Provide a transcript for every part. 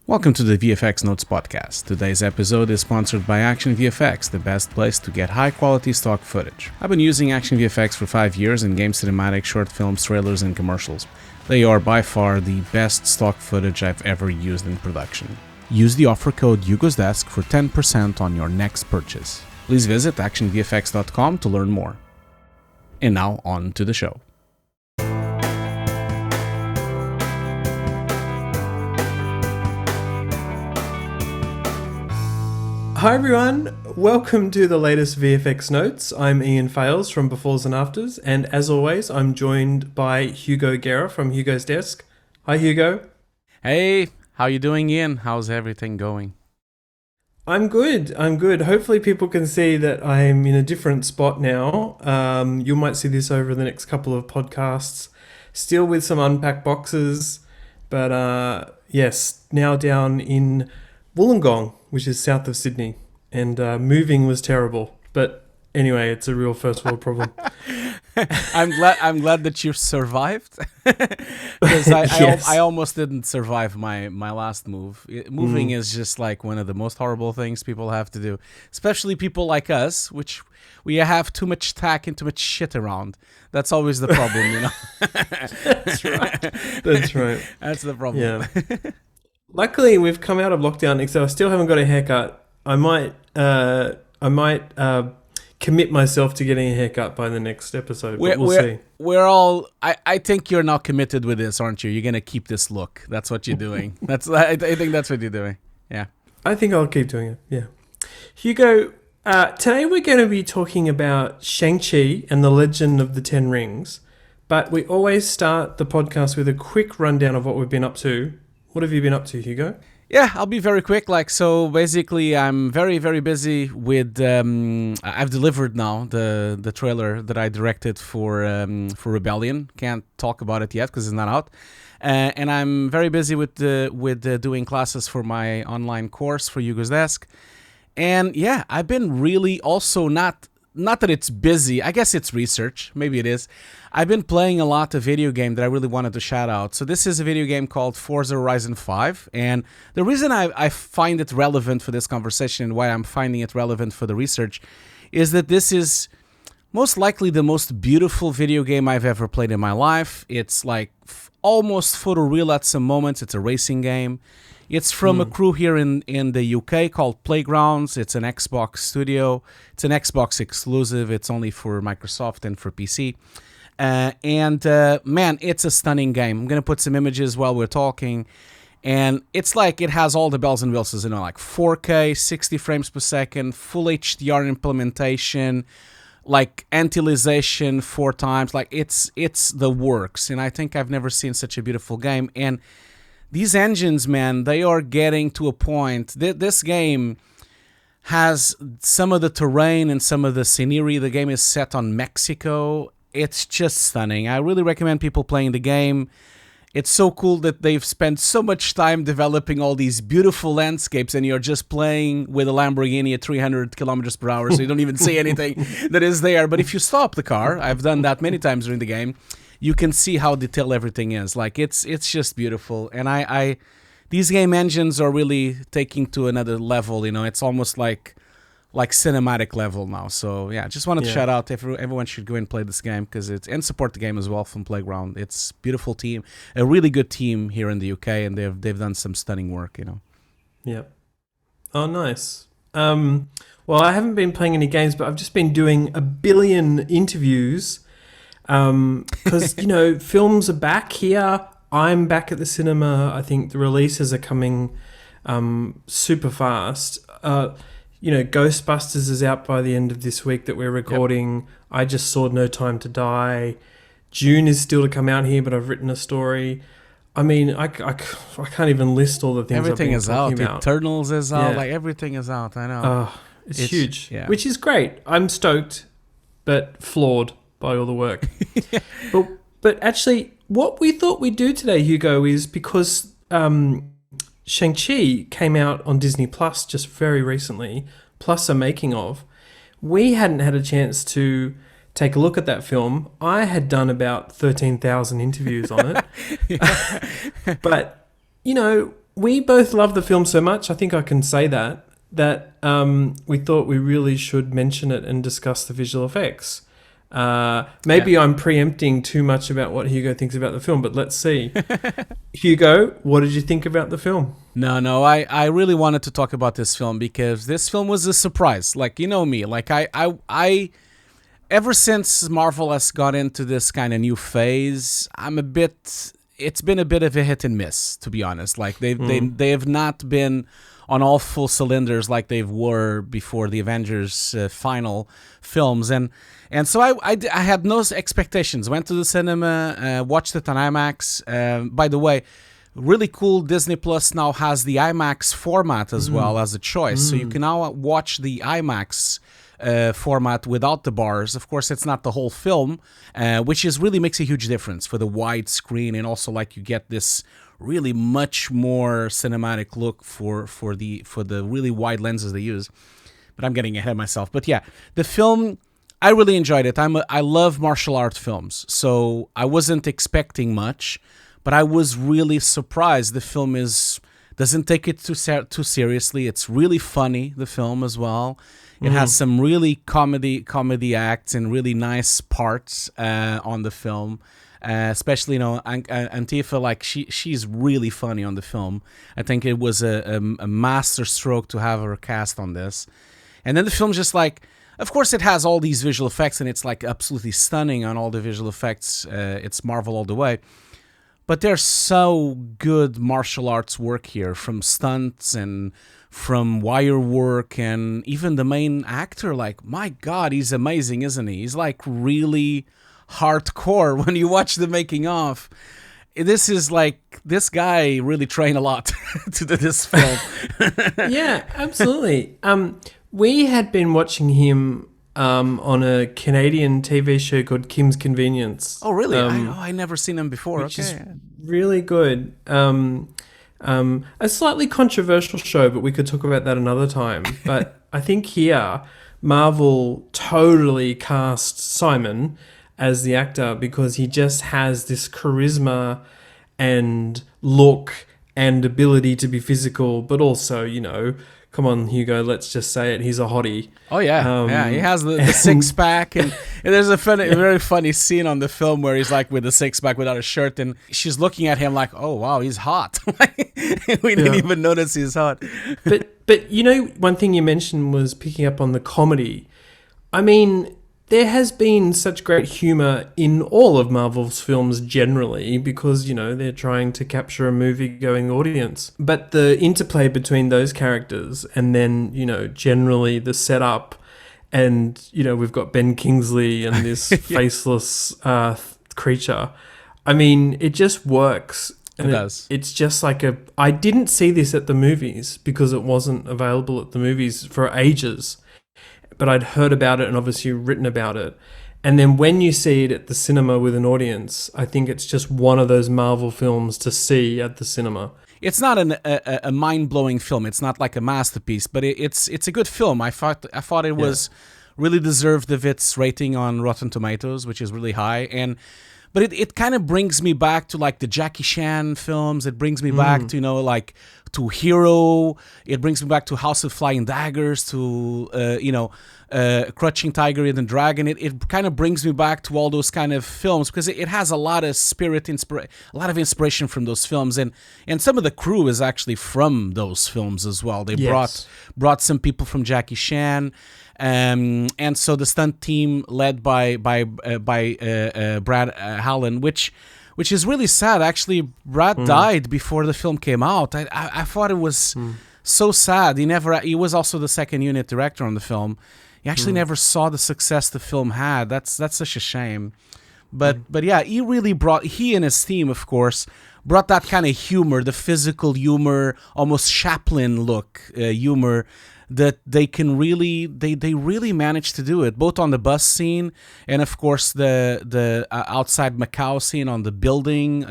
Welcome to the VFX Notes Podcast. Today's episode is sponsored by Action VFX, the best place to get high-quality stock footage. I've been using Action VFX for 5 years in game cinematics, short films, trailers, and commercials. They are by far the best stock footage I've ever used in production. Use the offer code Hugo'sDesk for 10% on your next purchase. Please visit actionvfx.com to learn more. And now, on to the show. Hi everyone, welcome to the latest VFX Notes. I'm Ian Fales from Befores and Afters, and as always, I'm joined by Hugo Guerra from Hugo's Desk. Hi Hugo. Hey, how you doing, Ian? How's everything going? I'm good. Hopefully people can see that I'm in a different spot now. You might see this over the next couple of podcasts, still with some unpacked boxes, but yes, now down in Wollongong, which is south of Sydney, and moving was terrible. But anyway, it's a real first world problem. I'm glad that you survived, because Yes. I almost didn't survive my last move. Moving is just like one of the most horrible things people have to do, especially people like us, which we have too much tack and too much shit around. That's always the problem, you know. That's right. That's the problem. Yeah. Luckily, we've come out of lockdown, except I still haven't got a haircut. I might commit myself to getting a haircut by the next episode, but we'll see. We're all. I think you're now committed with this, aren't you? You're gonna keep this look. That's what you're doing. I think that's what you're doing. Yeah. I think I'll keep doing it. Yeah. Hugo, today we're going to be talking about Shang-Chi and the Legend of the Ten Rings, but we always start the podcast with a quick rundown of what we've been up to. What have you been up to, Hugo? Yeah, I'll be very quick. So basically, I'm very, very busy with. I've delivered now the trailer that I directed for Rebellion. Can't talk about it yet because it's not out. And I'm very busy with doing classes for my online course for Hugo's Desk. And yeah, I've been really also not that it's busy. I guess it's research. Maybe it is. I've been playing a lot of video game that I really wanted to shout out. So this is a video game called Forza Horizon 5. And the reason I find it relevant for this conversation and why I'm finding it relevant for the research is that this is most likely the most beautiful video game I've ever played in my life. It's like almost photoreal at some moments. It's a racing game. It's from a crew here in the UK called Playgrounds. It's an Xbox studio. It's an Xbox exclusive. It's only for Microsoft and for PC. Man, it's a stunning game. I'm going to put some images while we're talking. And it's like it has all the bells and whistles, you know, like 4K, 60 frames per second, full HDR implementation, like anti-alization 4 times. Like it's the works. And I think I've never seen such a beautiful game. And these engines, man, they are getting to a point. This game has some of the terrain and some of the scenery. The game is set on Mexico. It's just stunning. I really recommend people playing the game. It's so cool that they've spent so much time developing all these beautiful landscapes, and you're just playing with a Lamborghini at 300 kilometers per hour, so you don't even see anything that is there. But if you stop the car, I've done that many times during the game, you can see how detailed everything is. Like it's just beautiful, and I these game engines are really taking to another level. You know, it's almost like cinematic level now. So yeah, just wanted to shout out everyone should go and play this game because and support the game as well from Playground. It's beautiful team, a really good team here in the UK, and they've done some stunning work. You know. Yeah. Oh, nice. Well, I haven't been playing any games, but I've just been doing a billion interviews. Because, you know, films are back here. I'm back at the cinema. I think the releases are coming super fast. You know, Ghostbusters is out by the end of this week that we're recording. Yep. I just saw No Time to Die. June is still to come out here, but I've written a story. I mean, I can't even list all the things everything I've been talking out. about. Eternals is out. Like everything is out. I know. It's huge, which is great. I'm stoked, but flawed by all the work. But actually, what we thought we'd do today, Hugo, is because Shang-Chi came out on Disney Plus just very recently, plus a making of. We hadn't had a chance to take a look at that film. I had done about 13,000 interviews on it. But, you know, we both love the film so much, I think I can say that we thought we really should mention it and discuss the visual effects. Maybe I'm preempting too much about what Hugo thinks about the film, but let's see. Hugo, what did you think about the film? No, I really wanted to talk about this film because this film was a surprise. Like, you know me, like I ever since Marvel has got into this kind of new phase, it's been a bit of a hit and miss, to be honest. Like they have not been on all full cylinders like they were before the Avengers final films, and so I had no expectations. Went to the cinema, watched it on IMAX. By the way, really cool. Disney Plus now has the IMAX format as well as a choice, so you can now watch the IMAX format without the bars. Of course, it's not the whole film, which is really makes a huge difference for the wide screen, and also like you get this really much more cinematic look for the really wide lenses they use. But I'm getting ahead of myself. But yeah, the film, I really enjoyed it. I love martial art films, so I wasn't expecting much, but I was really surprised. The film doesn't take it too seriously. It's really funny, the film as well. It has some really comedy acts and really nice parts on the film. Especially, you know, Antifa, like she's really funny on the film. I think it was a master stroke to have her cast on this. And then the film's just like, of course it has all these visual effects and it's like absolutely stunning on all the visual effects. It's Marvel all the way. But there's so good martial arts work here, from stunts and from wire work, and even the main actor, like, my God, he's amazing, isn't he? He's like really hardcore when you watch the making of. This is like, this guy really trained a lot to do this film. Yeah, absolutely. We had been watching him on a Canadian TV show called Kim's Convenience. Oh, really? I never seen him before. Which is really good. A slightly controversial show, but we could talk about that another time. But I think here, Marvel totally cast Simon as the actor because he just has this charisma and look and ability to be physical, but also, you know, come on, Hugo, let's just say it, he's a hottie. Oh, yeah. He has the six-pack, and there's a very funny scene on the film where he's like with the six-pack without a shirt, and she's looking at him like, oh, wow, he's hot. We didn't even notice he's hot. But, you know, one thing you mentioned was picking up on the comedy. I mean, there has been such great humor in all of Marvel's films generally because, you know, they're trying to capture a movie-going audience. But the interplay between those characters and then, you know, generally the setup and, you know, we've got Ben Kingsley and this faceless creature. I mean, it just works. And it does. It's just like I didn't see this at the movies because it wasn't available at the movies for ages. But I'd heard about it and obviously written about it. And then when you see it at the cinema with an audience, I think it's just one of those Marvel films to see at the cinema. It's not a mind-blowing film. It's not like a masterpiece, but it's a good film. I thought it was really deserved of its rating on Rotten Tomatoes, which is really high. But it kind of brings me back to like the Jackie Chan films. It brings me back to, you know, like to Hero. It brings me back to House of Flying Daggers, to, Crouching Tiger, Hidden Dragon. It kind of brings me back to all those kind of films because it has a lot of a lot of inspiration from those films. And some of the crew is actually from those films as well. They brought some people from Jackie Chan. And so the stunt team led by Brad Hallen, which is really sad. Actually, Brad died before the film came out. I thought it was so sad. He was also the second unit director on the film. He actually never saw the success the film had. That's such a shame. But yeah, he and his team, of course, brought that kind of humor, the physical humor, almost Chaplin look humor, that they really managed to do it, both on the bus scene and of course the outside Macau scene on the building.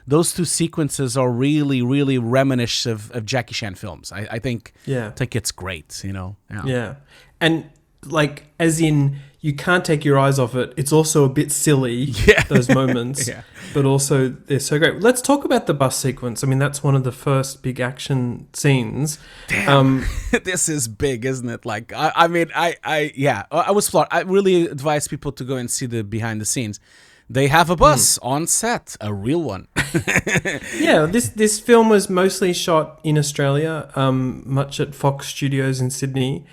Those two sequences are really, really reminiscent of Jackie Chan films. I think it's great, you know. Yeah. And like, as in, you can't take your eyes off it. It's also a bit silly, those moments, but also they're so great. Let's talk about the bus sequence. I mean, that's one of the first big action scenes. Damn, this is big, isn't it? Like, I was floored. I really advise people to go and see the behind the scenes. They have a bus on set, a real one. Yeah, this film was mostly shot in Australia, much at Fox Studios in Sydney.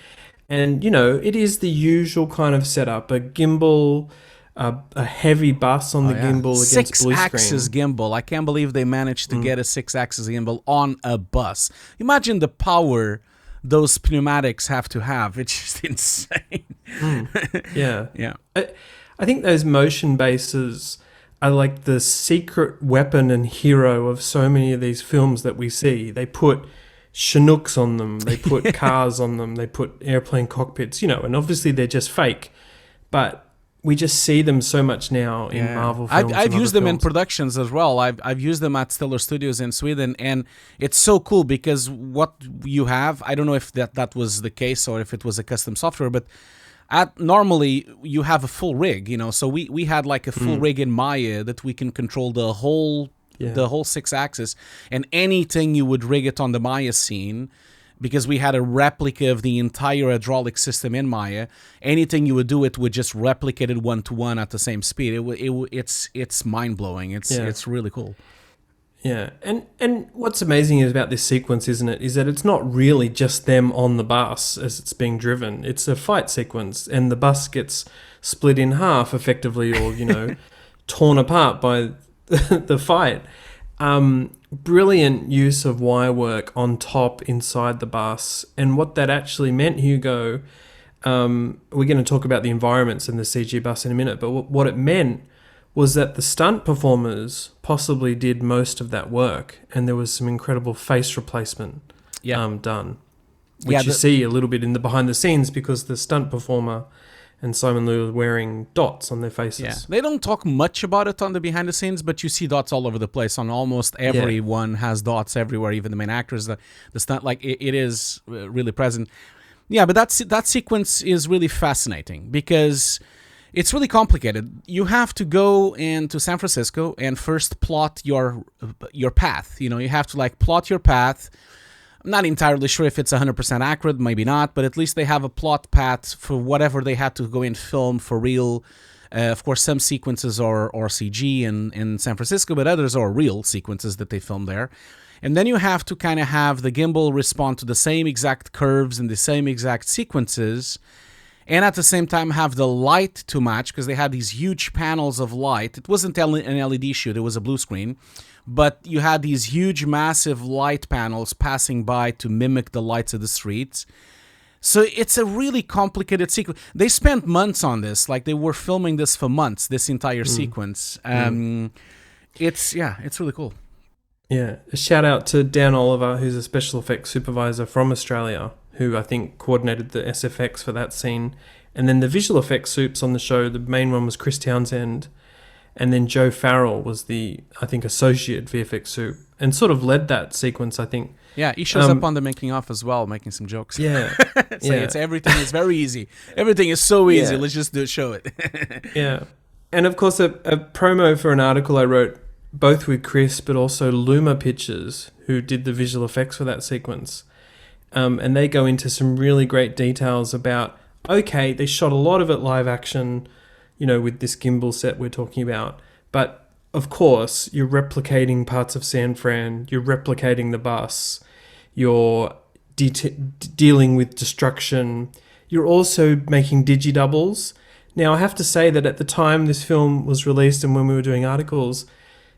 And, you know, it is the usual kind of setup. A gimbal, a heavy bus on the gimbal against blue screen. 6-axis gimbal. I can't believe they managed to get a 6-axis gimbal on a bus. Imagine the power those pneumatics have to have. It's just insane. Yeah. Yeah. I think those motion bases are like the secret weapon and hero of so many of these films that we see. They put Chinooks on them, they put cars on them, they put airplane cockpits, you know, and obviously they're just fake, but we just see them so much now in Marvel films. I've used them in productions as well. I've used them at Stellar Studios in Sweden, and it's so cool because what you have, I don't know if that was the case or if it was a custom software, but normally you have a full rig, you know, so we had like a full rig in Maya that we can control the whole 6-axis, and anything you would rig it on the Maya scene, because we had a replica of the entire hydraulic system in Maya. Anything you would do, it would just replicate it 1-to-1 at the same speed. It's mind blowing. It's really cool. Yeah, and what's amazing about this sequence, isn't it, is that it's not really just them on the bus as it's being driven. It's a fight sequence, and the bus gets split in half effectively, or, you know, torn apart by the fight. Brilliant use of wire work on top inside the bus, and what that actually meant, Hugo, we're going to talk about the environments and the CG bus in a minute, but what it meant was that the stunt performers possibly did most of that work, and there was some incredible face replacement done, which you see a little bit in the behind the scenes, because the stunt performer and Simon Liu are wearing dots on their faces. Yeah. They don't talk much about it on the behind the scenes, but you see dots all over the place. On almost everyone has dots everywhere, even the main actors. The stunt, like, it is really present. Yeah, but that sequence is really fascinating because it's really complicated. You have to go into San Francisco and first plot your path. You know, you have to like plot your path. I'm not entirely sure if it's 100% accurate, maybe not, but at least they have a plot path for whatever they had to go and film for real. Of course, some sequences are CG in San Francisco, but others are real sequences that they filmed there. And then you have to kind of have the gimbal respond to the same exact curves and the same exact sequences, and at the same time have the light to match, because they had these huge panels of light. It wasn't an LED shoot, it was a blue screen. But you had these huge, massive light panels passing by to mimic the lights of the streets. So it's a really complicated sequence. They spent months on this. Like, they were filming this for months, this entire sequence. It's really cool. Yeah. A shout out to Dan Oliver, who's a special effects supervisor from Australia, who I think coordinated the SFX for that scene. And then the visual effects soups on the show, the main one was Chris Townsend. And then Joe Farrell was the, I think, associate VFX soup, and sort of led that sequence, I think. Yeah, he shows up on the making of as well, making some jokes. Yeah. It's everything is very easy. Everything is so easy. Let's just show it. Yeah. And of course, a promo for an article I wrote, both with Chris, but also Luma Pictures, who did the visual effects for that sequence. And they go into some really great details about, okay, they shot a lot of it live action, you know, with this gimbal set we're talking about. But, of course, you're replicating parts of San Fran, you're replicating the bus, you're dealing with destruction, you're also making digi-doubles. Now, I have to say that at the time this film was released and when we were doing articles,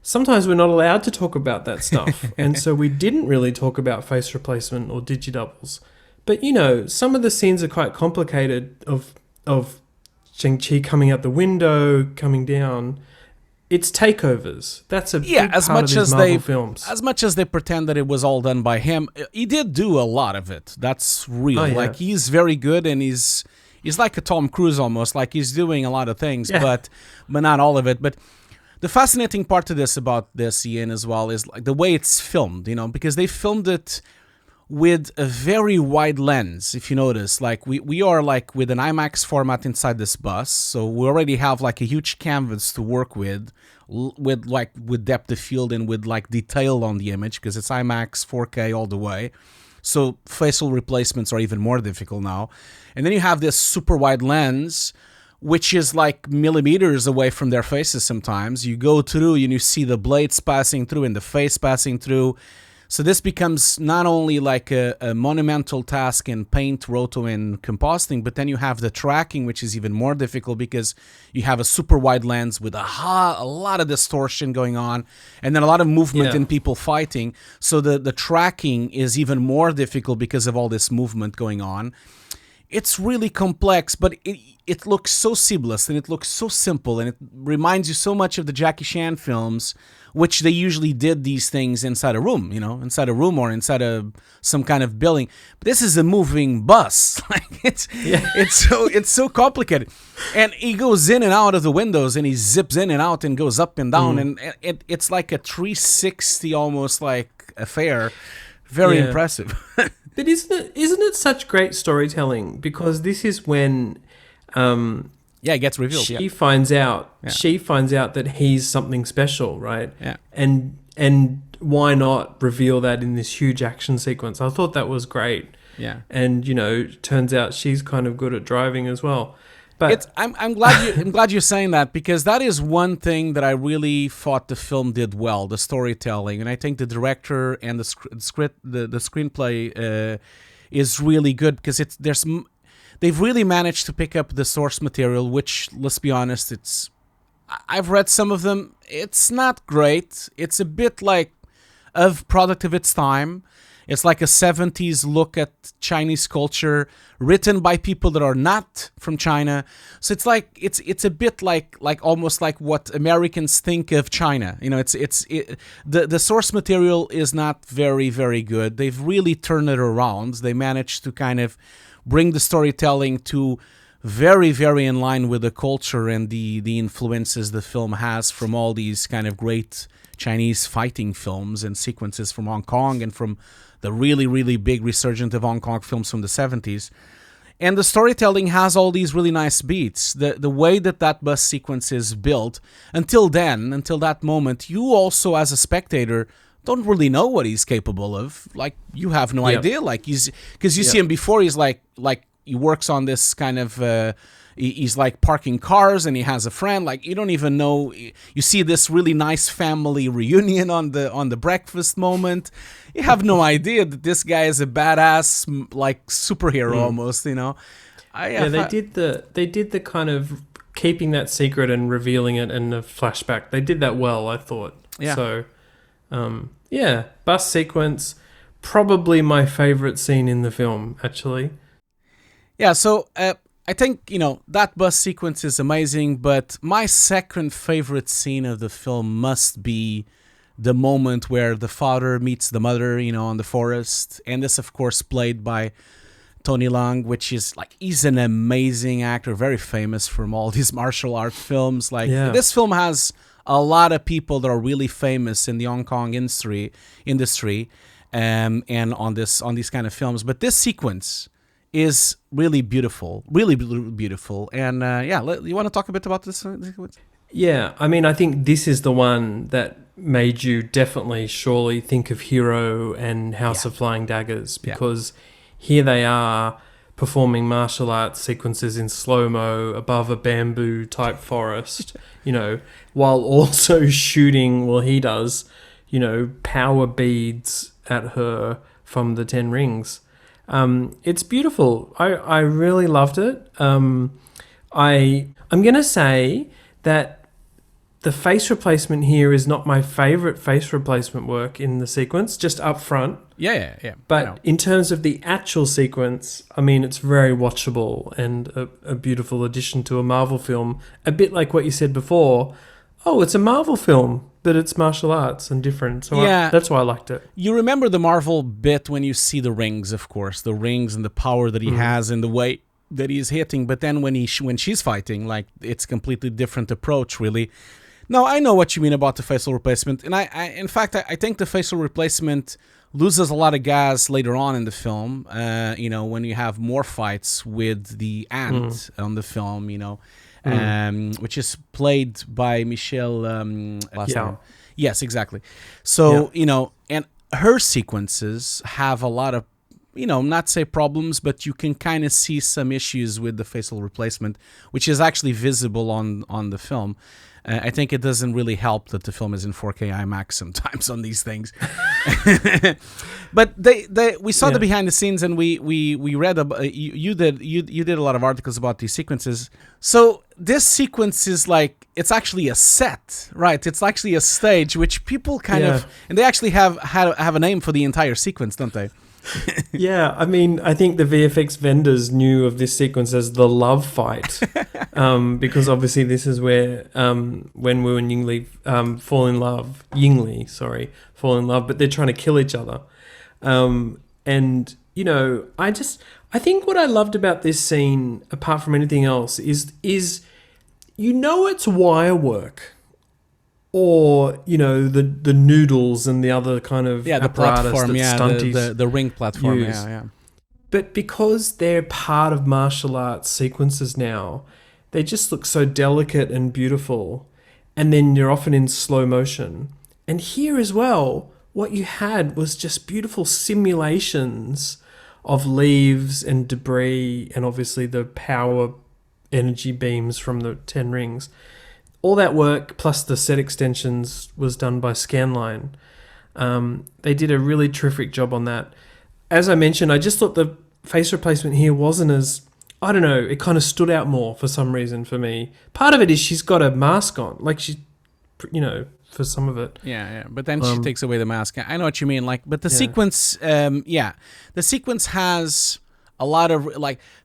sometimes we're not allowed to talk about that stuff. And so we didn't really talk about face replacement or digi-doubles. But, you know, some of the scenes are quite complicated of Shang-Chi coming out the window, coming down. It's takeovers. That's a big part of these Marvel films. As much as they pretend that it was all done by him, he did do a lot of it. That's real. Oh, yeah. Like, he's very good, and he's like a Tom Cruise almost. Like, he's doing a lot of things, but not all of it. But the fascinating part to this about this, Ian, as well, is like the way it's filmed, you know, because they filmed it with a very wide lens. If you notice, like we are like with an IMAX format inside this bus, so we already have like a huge canvas to work with depth of field and with like detail on the image, because it's IMAX 4K all the way. So facial replacements are even more difficult now. And then you have this super wide lens, which is like millimeters away from their faces sometimes. You go through and you see the blades passing through and the face passing through. So this becomes not only like a monumental task in paint, roto, and compositing, but then you have the tracking, which is even more difficult because you have a super wide lens with a lot of distortion going on, and then a lot of movement in people fighting. So the tracking is even more difficult because of all this movement going on. It's really complex, but it looks so seamless and it looks so simple, and it reminds you so much of the Jackie Chan films, which they usually did these things inside a room, inside a room or inside some kind of building. But this is a moving bus. Like it's so complicated, and he goes in and out of the windows, and he zips in and out and goes up and down, and it's like a 360 almost like affair. Very impressive. But isn't it such great storytelling? Because this is when it gets revealed. She finds out that he's something special, right? Yeah. And why not reveal that in this huge action sequence? I thought that was great. Yeah. And turns out she's kind of good at driving as well. But I'm glad you're saying that, because that is one thing that I really thought the film did well, the storytelling, and I think the director and the screenplay is really good, because they've really managed to pick up the source material, which, let's be honest, I've read some of them. It's not great. It's a bit like a product of its time. It's like a 70s look at Chinese culture written by people that are not from China. So it's like it's a bit like almost like what Americans think of China. The source material is not very, very good. They've really turned it around. They managed to kind of bring the storytelling to very, very in line with the culture and the influences the film has from all these kind of great Chinese fighting films and sequences from Hong Kong and from the really, really big resurgence of Hong Kong films from the 70s. And the storytelling has all these really nice beats. The way that bus sequence is built, until that moment, you also as a spectator don't really know what he's capable of. Like, you have no idea. Like, because you see him before, he's like he works on this kind of... He's like parking cars, and he has a friend. Like, you don't even know. You see this really nice family reunion on the breakfast moment. You have no idea that this guy is a badass, like, superhero almost. They did the kind of keeping that secret and revealing it in a flashback. They did that well, I thought. Yeah. So, bus sequence, probably my favorite scene in the film, actually. Yeah. So. I think, that bus sequence is amazing, but my second favorite scene of the film must be the moment where the father meets the mother, on the forest. And this, of course, played by Tony Leung, which is like, he's an amazing actor, very famous from all these martial art films. Like, this film has a lot of people that are really famous in the Hong Kong industry, and on these kind of films. But this sequence is really beautiful, and you want to talk a bit about this? Yeah, I mean, I think this is the one that made you definitely surely think of Hero and House of Flying Daggers, because here they are performing martial arts sequences in slow-mo above a bamboo type forest, while also shooting, he does, power beads at her from the 10 Rings. It's beautiful. I really loved it. I'm going to say that the face replacement here is not my favorite face replacement work in the sequence, just up front. Yeah. But in terms of the actual sequence, I mean, it's very watchable and a beautiful addition to a Marvel film. A bit like what you said before. Oh, it's a Marvel film, but it's martial arts and different. So that's why I liked it. You remember the Marvel bit when you see the rings, of course, the rings and the power that he has and the way that he's hitting. But then when she's fighting, like, it's a completely different approach, really. No, I know what you mean about the facial replacement. And in fact, I think the facial replacement loses a lot of gas later on in the film. When you have more fights with the ant on the film, which is played by Michelle. Last name. Yes, exactly. So and her sequences have a lot of, not say problems, but you can kind of see some issues with the facial replacement, which is actually visible on the film. I think it doesn't really help that the film is in 4K IMAX sometimes on these things. But we saw the behind the scenes, and we read about, you did a lot of articles about these sequences. So this sequence is like, it's actually a set, right? It's actually a stage, which people kind of, and they actually have a name for the entire sequence, don't they? Yeah, I mean, I think the VFX vendors knew of this sequence as the love fight, because obviously this is where when Wu and Yingli fall in love, fall in love, but they're trying to kill each other. And I think what I loved about this scene, apart from anything else, is it's wire work. Or, the noodles and the other kind of the platform, the ring platform, use. But because they're part of martial arts sequences now, they just look so delicate and beautiful. And then you're often in slow motion. And here as well, what you had was just beautiful simulations of leaves and debris and obviously the power energy beams from the 10 rings. All that work, plus the set extensions, was done by Scanline. They did a really terrific job on that. As I mentioned, I just thought the face replacement here wasn't as, I don't know, it kind of stood out more for some reason for me. Part of it is she's got a mask on, like for some of it. Yeah. But then she takes away the mask. I know what you mean. But the sequence, the sequence has a lot of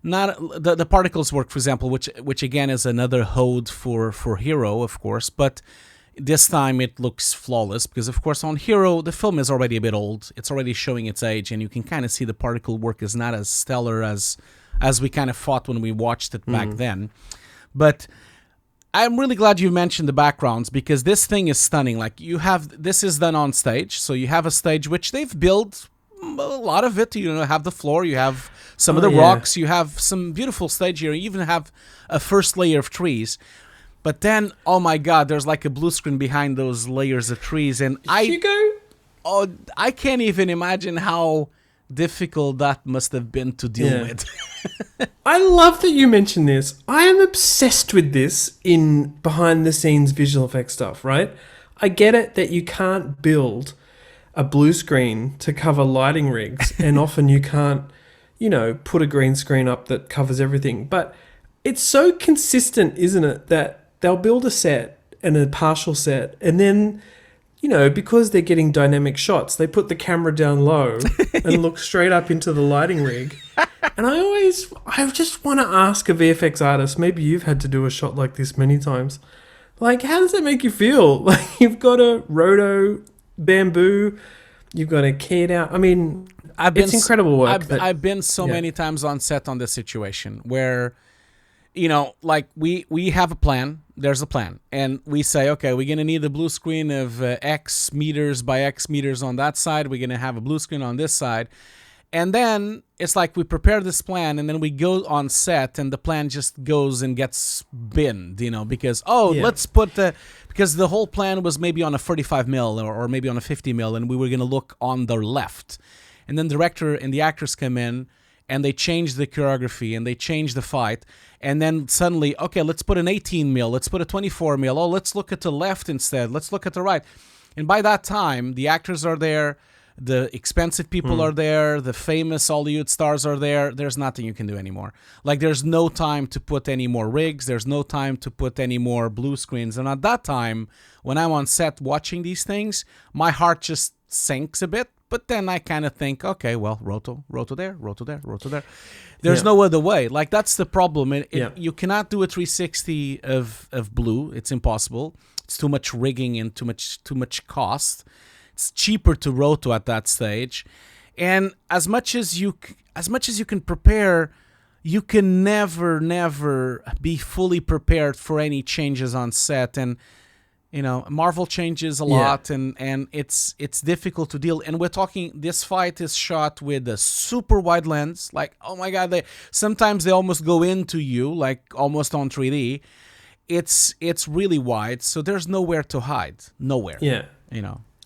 not the particles work, for example, which again is another ode for Hero, of course, but this time it looks flawless because, of course, on Hero the film is already a bit old. It's already showing its age, and you can kind of see the particle work is not as stellar as we kind of thought when we watched it back then. But I'm really glad you mentioned the backgrounds, because this thing is stunning. This is done on stage, so you have a stage which they've built a lot of it. Have the floor, you have some of the rocks, you have some beautiful stage here, you even have a first layer of trees. But then, oh my God, there's like a blue screen behind those layers of trees, and I can't even imagine how difficult that must have been to deal with. I love that you mentioned this. I am obsessed with this in behind the scenes visual effects stuff, right? I get it that you can't build a blue screen to cover lighting rigs, and often you can't, put a green screen up that covers everything. But it's so consistent, isn't it, that they'll build a set and a partial set, and then, because they're getting dynamic shots, they put the camera down low and look straight up into the lighting rig. And I just want to ask a VFX artist, maybe you've had to do a shot like this many times, how does that make you feel? You've got a roto bamboo, you've got to key it out. I mean, it's incredible work. I've been so many times on set on this situation where, we have a plan. There's a plan, and we say, okay, we're gonna need a blue screen of X meters by X meters on that side. We're gonna have a blue screen on this side, and then it's like we prepare this plan, and then we go on set, and the plan just goes and gets binned, because let's put because the whole plan was maybe on a 35 mil or maybe on a 50 mil, and we were gonna look on the left, and then the director and the actors come in, and they change the choreography and they change the fight, and then suddenly, okay, let's put an 18 mil, let's put a 24 mil, let's look at the left instead, let's look at the right. And by that time, the actors are there, the expensive people are there, the famous Hollywood stars are there, there's nothing you can do anymore. There's no time to put any more rigs, there's no time to put any more blue screens. And at that time, when I'm on set watching these things, my heart just sinks a bit. But then I kind of think, okay, well, roto there, roto there, roto there. There's no other way. That's the problem. You cannot do a 360 of blue. It's impossible. It's too much rigging and too much cost. It's cheaper to roto at that stage. And as much as you can prepare, you can never be fully prepared for any changes on set. And Marvel changes a lot, and it's difficult to deal. And we're talking, this fight is shot with a super wide lens. Like, oh my God, sometimes they almost go into you, like almost on 3D. It's really wide, so there's nowhere to hide. Nowhere. Yeah.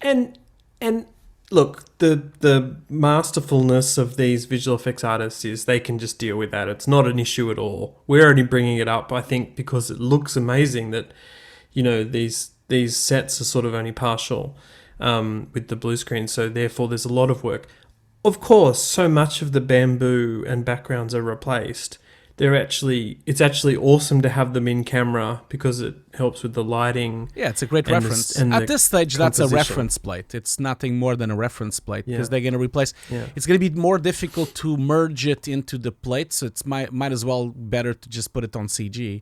And look, the masterfulness of these visual effects artists is they can just deal with that. It's not an issue at all. We're only bringing it up, I think, because it looks amazing that, these sets are sort of only partial with the blue screen. So therefore, there's a lot of work. Of course, so much of the bamboo and backgrounds are replaced. It's actually awesome to have them in camera because it helps with the lighting. Yeah, it's a great reference. At this stage, that's a reference plate. It's nothing more than a reference plate because they're going to replace. Yeah. It's going to be more difficult to merge it into the plate, so it's might as well better to just put it on CG.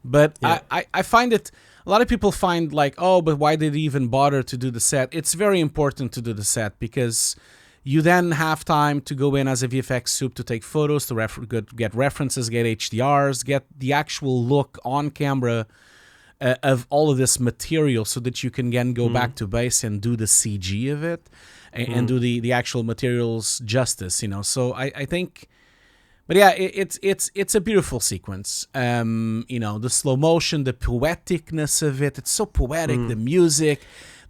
But I find it. A lot of people find like, oh, but why did he even bother to do the set? It's very important to do the set because you then have time to go in as a VFX soup to take photos, to get references, get HDRs, get the actual look on camera of all of this material so that you can again go back to base and do the CG of it and do the actual materials justice, So I think... But yeah, it's a beautiful sequence. The slow motion, the poeticness of it. It's so poetic, the music...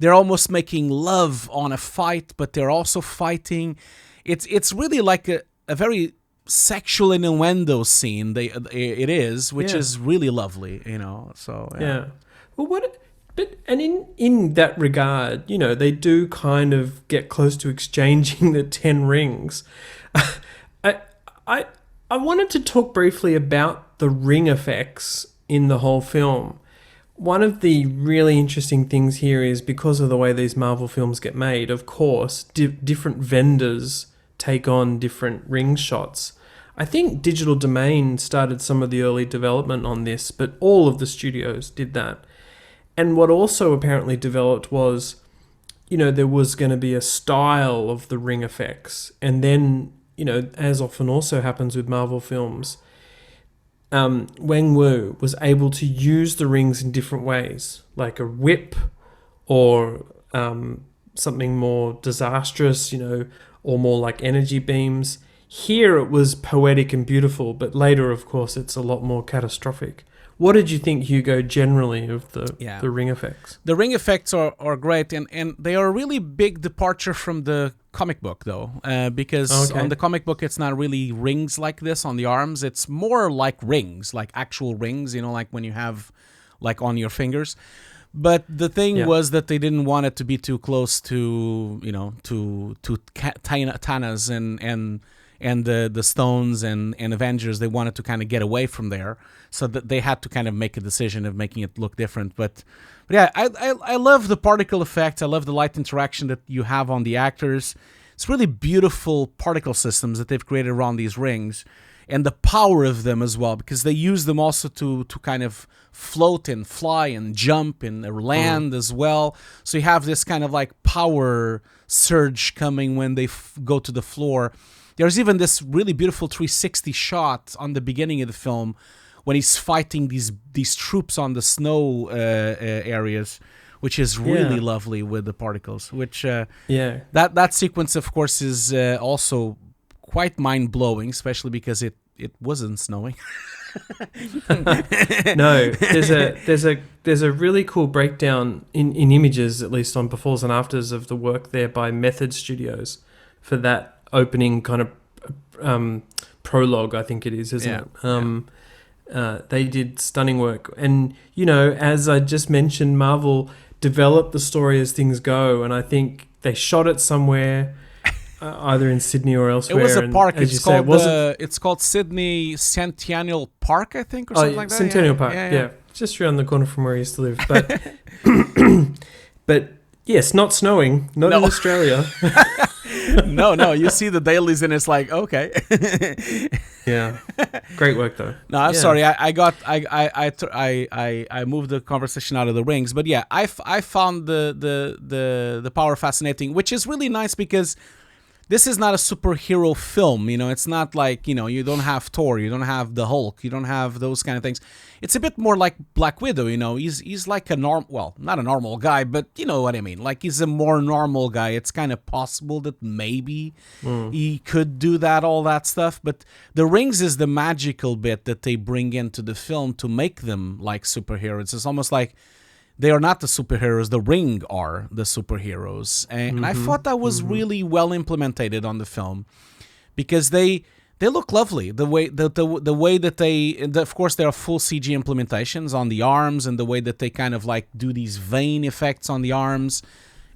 They're almost making love on a fight, but they're also fighting. It's really like a very sexual innuendo scene. It is, which is really lovely, So yeah. Well, in that regard, they do kind of get close to exchanging the 10 rings. I wanted to talk briefly about the ring effects in the whole film. One of the really interesting things here is because of the way these Marvel films get made, of course, different vendors take on different ring shots. I think Digital Domain started some of the early development on this, but all of the studios did that. And what also apparently developed was, there was going to be a style of the ring effects. And then, as often also happens with Marvel films, Wang-Wu was able to use the rings in different ways, like a whip or something more disastrous, or more like energy beams. Here it was poetic and beautiful, but later, of course, it's a lot more catastrophic. What did you think, Hugo, generally of the ring effects? The ring effects are great, and they are a really big departure from the comic book, though, because on the comic book, it's not really rings like this on the arms. It's more like rings, like actual rings, like when you have, like on your fingers. But the thing was that they didn't want it to be too close to, Thanos and the Stones and Avengers. They wanted to kind of get away from there, so that they had to kind of make a decision of making it look different. But yeah, I love the particle effect. I love the light interaction that you have on the actors. It's really beautiful particle systems that they've created around these rings, and the power of them as well, because they use them also to kind of float and fly and jump and land as well. So you have this kind of like power surge coming when they go to the floor. There's even this really beautiful 360 shot on the beginning of the film when he's fighting these troops on the snow areas, which is really lovely with the particles. Which that sequence, of course, is also quite mind-blowing, especially because it wasn't snowing. No, there's a really cool breakdown in images, at least on befores and afters, of the work there by Method Studios for that opening kind of prologue, I think it is, isn't it? They did stunning work, and as I just mentioned, Marvel developed the story as things go, and I think they shot it somewhere. Either in Sydney or elsewhere. It was a park. It's called Sydney Centennial Park, I think, or something like that. Centennial Park, yeah. Just around the corner from where I used to live. But, but yes, not snowing, not in Australia. No, you see the dailies and it's like, okay. Yeah, great work though. No, I'm sorry. I moved the conversation out of the rings, but I found the power fascinating, which is really nice because this is not a superhero film. It's not like, you don't have Thor, you don't have the Hulk, you don't have those kind of things. It's a bit more like Black Widow. He's like not a normal guy, but you know what I mean. Like, he's a more normal guy. It's kind of possible that maybe he could do all that stuff. But the rings is the magical bit that they bring into the film to make them like superheroes. It's almost like they are not the superheroes. The ring are the superheroes. And I thought that was really well implemented on the film, because they look lovely. The way that of course, there are full CG implementations on the arms, and the way that they kind of like do these vein effects on the arms.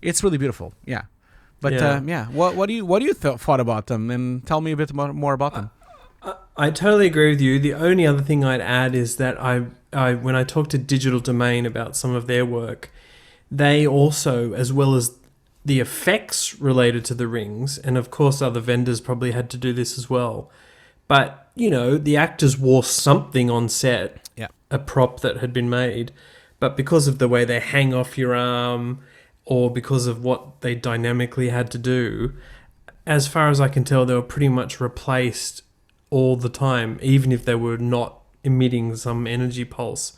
It's really beautiful. Yeah. But what do you thought about them? And tell me a bit more about them. I totally agree with you. The only other thing I'd add is that I when I talked to Digital Domain about some of their work, they also, as well as the effects related to the rings, and of course other vendors probably had to do this as well, but the actors wore something on set, a prop that had been made, but because of the way they hang off your arm, or because of what they dynamically had to do, as far as I can tell, they were pretty much replaced all the time, even if they were not emitting some energy pulse.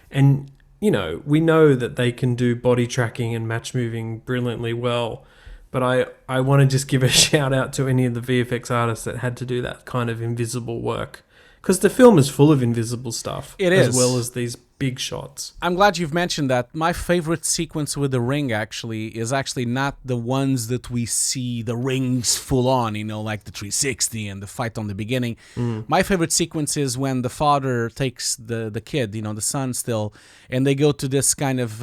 And we know that they can do body tracking and match moving brilliantly well, but I want to just give a shout out to any of the VFX artists that had to do that kind of invisible work, because the film is full of invisible stuff. It is, as well as these big shots. I'm glad you've mentioned that. My favorite sequence with the ring is actually not the ones that we see the rings full on, like the 360 and the fight on the beginning. My favorite sequence is when the father takes the kid, the son still, and they go to this kind of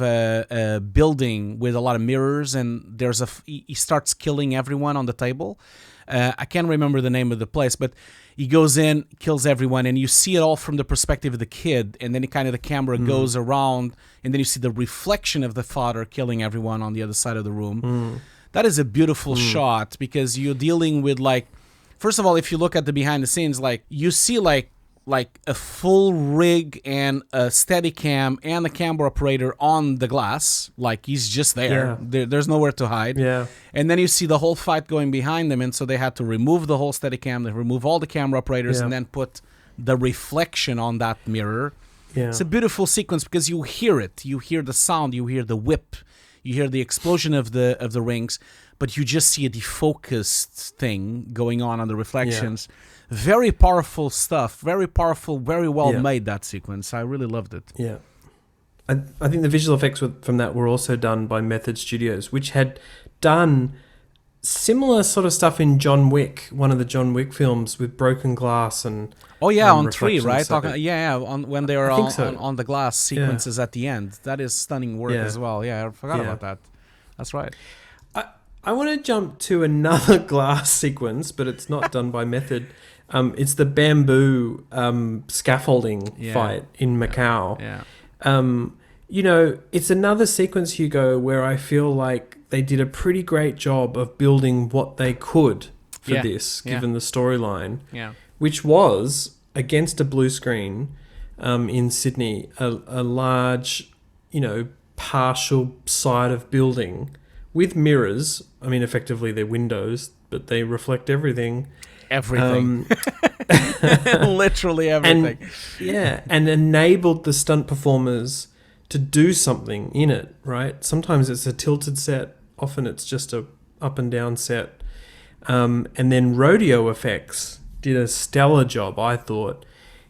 building with a lot of mirrors, and he starts killing everyone on the table. I can't remember the name of the place, but he goes in, kills everyone, and you see it all from the perspective of the kid, and then the camera goes around, and then you see the reflection of the father killing everyone on the other side of the room. That is a beautiful shot, because you're dealing with, like, first of all, if you look at the behind the scenes, like, you see like a full rig and a Steadicam and a camera operator on the glass, like he's just there. There's nowhere to hide. And then you see the whole fight going behind them, and so they had to remove the whole Steadicam, they remove all the camera operators, and then put the reflection on that mirror. It's a beautiful sequence, because you hear it, you hear the sound, you hear the whip, you hear the explosion of the rings, but you just see a defocused thing going on the reflections. Very powerful stuff. Very powerful, very well made, that sequence. I really loved it. Yeah. I think the visual effects from that were also done by Method Studios, which had done similar sort of stuff in John Wick, one of the John Wick films, with broken glass and on 3, right? When they were on the glass sequences at the end. That is stunning work as well. Yeah, I forgot about that. That's right. I want to jump to another glass sequence, but it's not done by Method. It's the bamboo scaffolding fight in Macau. It's another sequence, Hugo, where I feel like they did a pretty great job of building what they could for this, given the storyline, which was, against a blue screen in Sydney, a large, partial side of building with mirrors. I mean, effectively they're windows, but they reflect everything. Literally everything. And enabled the stunt performers to do something in it, right? Sometimes it's a tilted set, often it's just a up and down set. And then Rodeo Effects did a stellar job, I thought,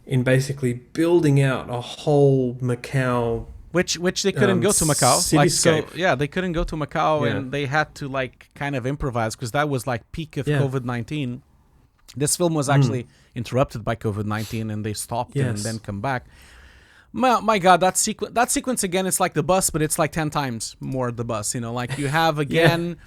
in basically building out a whole Macau, which they couldn't go to Macau. Cityscape. They couldn't go to Macau, and they had to kind of improvise, because that was like peak of COVID-19. This film was actually interrupted by COVID-19, and they stopped and then come back. My God, that sequence again, it's like the bus, but it's like 10 times more the bus. Like you have again,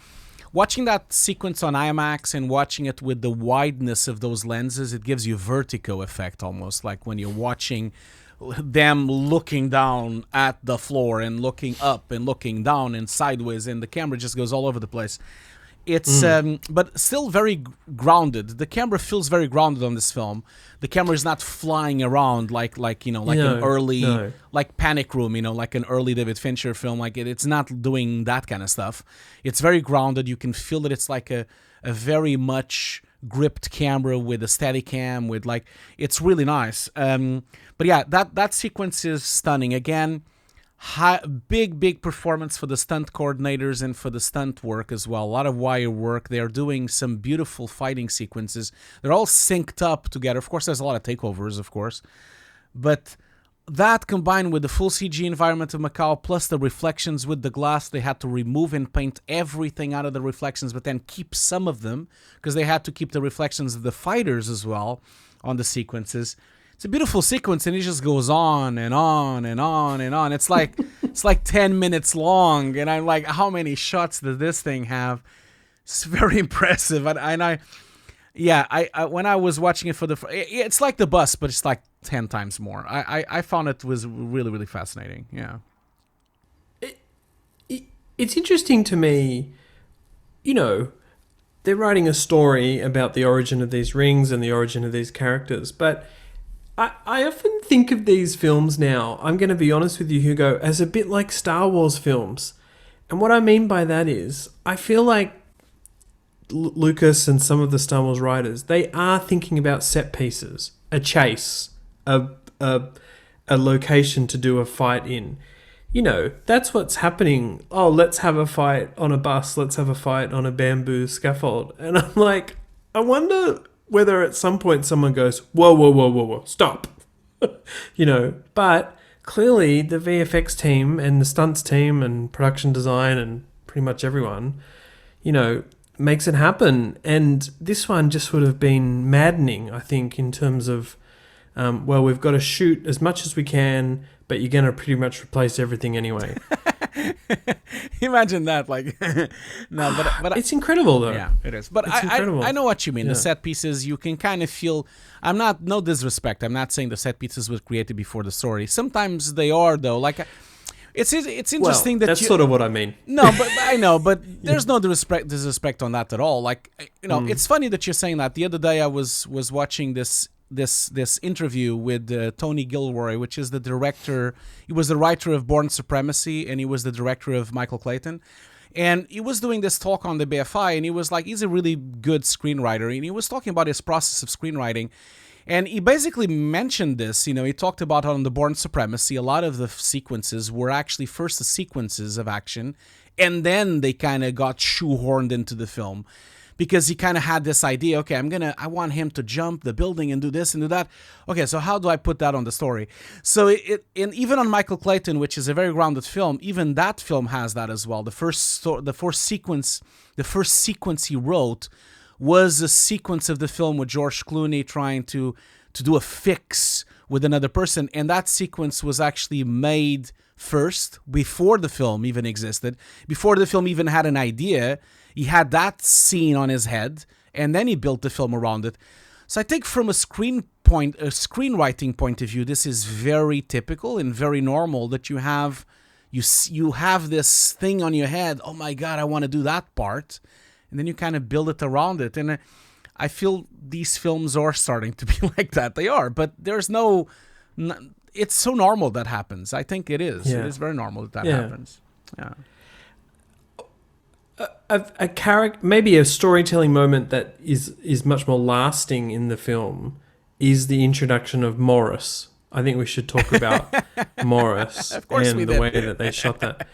watching that sequence on IMAX and watching it with the wideness of those lenses, it gives you vertigo effect almost, like when you're watching them looking down at the floor and looking up and looking down and sideways, and the camera just goes all over the place. It's but still very grounded. The camera feels very grounded on this film. The camera is not flying around like an early like Panic Room, like an early David Fincher film. Like it's not doing that kind of stuff. It's very grounded. You can feel that it's like a a very much gripped camera with a steady cam with like, it's really nice. But yeah, that sequence is stunning. Again, big performance for the stunt coordinators and for the stunt work as well. A lot of wire work. They're doing some beautiful fighting sequences. They're all synced up together. Of course, there's a lot of takeovers, of course. But that combined with the full CG environment of Macau, plus the reflections with the glass, they had to remove and paint everything out of the reflections, but then keep some of them, because they had to keep the reflections of the fighters as well on the sequences. It's a beautiful sequence, and it just goes on and on and on and on. It's like 10 minutes long, and I'm like, how many shots does this thing have? It's very impressive. And I when I was watching it for it's like the bus, but it's like 10 times more. I found it was really, really fascinating. Yeah. It's interesting to me, they're writing a story about the origin of these rings and the origin of these characters, but I often think of these films now, I'm going to be honest with you, Hugo, as a bit like Star Wars films. And what I mean by that is, I feel like Lucas and some of the Star Wars writers, they are thinking about set pieces, a chase, a location to do a fight in. That's what's happening. Oh, let's have a fight on a bus. Let's have a fight on a bamboo scaffold. And I'm like, I wonder whether at some point someone goes, whoa, stop. But clearly the VFX team and the stunts team and production design and pretty much everyone, makes it happen. And this one just would have been maddening, I think, in terms of, we've got to shoot as much as we can, but you're going to pretty much replace everything anyway. Imagine that, no, but it's incredible though. Yeah, it is. But I know what you mean. Yeah. The set pieces, you can kind of feel. No disrespect. I'm not saying the set pieces were created before the story. Sometimes they are though. It's interesting that's sort of what I mean. No, but I know, but there's no disrespect on that at all. It's funny that you're saying that. The other day I was watching this interview with Tony Gilroy, which is the director. He was the writer of Bourne Supremacy, and he was the director of Michael Clayton. And he was doing this talk on the BFI, and he was like, he's a really good screenwriter, and he was talking about his process of screenwriting. And he basically mentioned this, he talked about on the Bourne Supremacy, a lot of the sequences were actually first the sequences of action, and then they kind of got shoehorned into the film. Because he kind of had this idea, okay, I want him to jump the building and do this and do that. Okay, so how do I put that on the story? So and even on Michael Clayton, which is a very grounded film, even that film has that as well. The first sequence he wrote was a sequence of the film with George Clooney trying to do a fix with another person, and that sequence was actually made first before the film even existed, before the film even had an idea. He had that scene on his head, and then he built the film around it. So I think from a screenwriting point of view, this is very typical and very normal that you have this thing on your head. Oh my God, I want to do that part, and then you kind of build it around it. And I feel these films are starting to be like that. They are, but there's no. It's so normal that happens. I think it is. Yeah. It is very normal that happens. Yeah. A character, maybe a storytelling moment that is much more lasting in the film is the introduction of Morris. I think we should talk about Morris and the way that they shot that.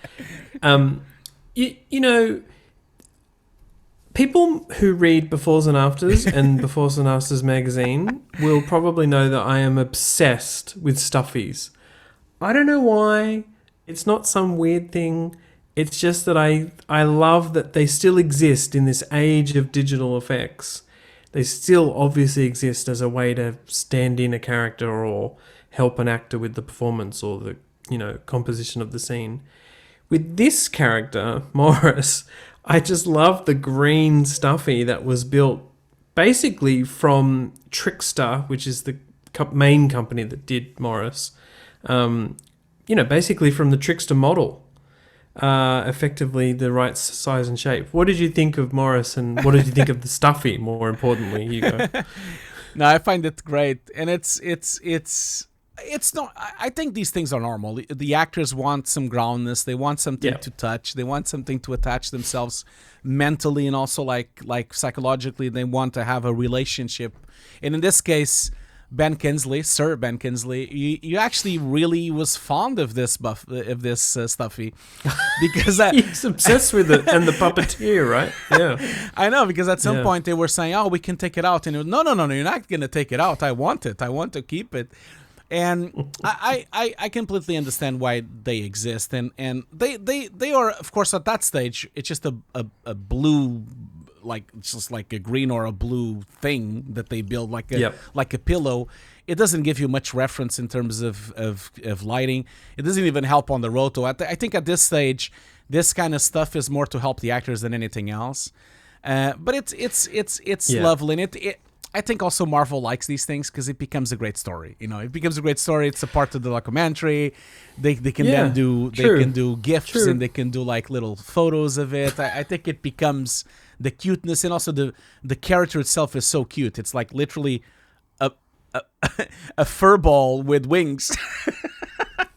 People who read Befores and Afters and Befores and Afters magazine will probably know that I am obsessed with stuffies. I don't know why. It's not some weird thing. It's just that I love that they still exist in this age of digital effects. They still obviously exist as a way to stand in a character or help an actor with the performance or the composition of the scene. With this character, Morris, I just love the green stuffy that was built basically from Trickster, which is the main company that did Morris. Basically from the Trickster model. Effectively the right size and shape. What did you think of Morris, and what did you think of the stuffy, more importantly, Hugo? No, I find it great, and it's It's not. I think these things are normal. The actors want some groundness. They want something to touch. They want something to attach themselves mentally, and also like psychologically. They want to have a relationship. And in this case, Sir Ben Kingsley, you actually really was fond of this Stuffy, because he's obsessed with it and the puppeteer, right? Yeah, I know, because at some point they were saying, "Oh, we can take it out," and it was, no, you're not gonna take it out. I want it. I want to keep it. And I completely understand why they exist, and they are, of course, at that stage it's just a blue, like just like a green or a blue thing that they build like a pillow. It doesn't give you much reference in terms of lighting. It doesn't even help on the roto. I think at this stage, this kind of stuff is more to help the actors than anything else. But it's lovely, and I think also Marvel likes these things because it becomes a great story. It becomes a great story. It's a part of the documentary. They can then do GIFs and they can do like little photos of it. I think it becomes the cuteness, and also the character itself is so cute. It's like literally a fur ball with wings.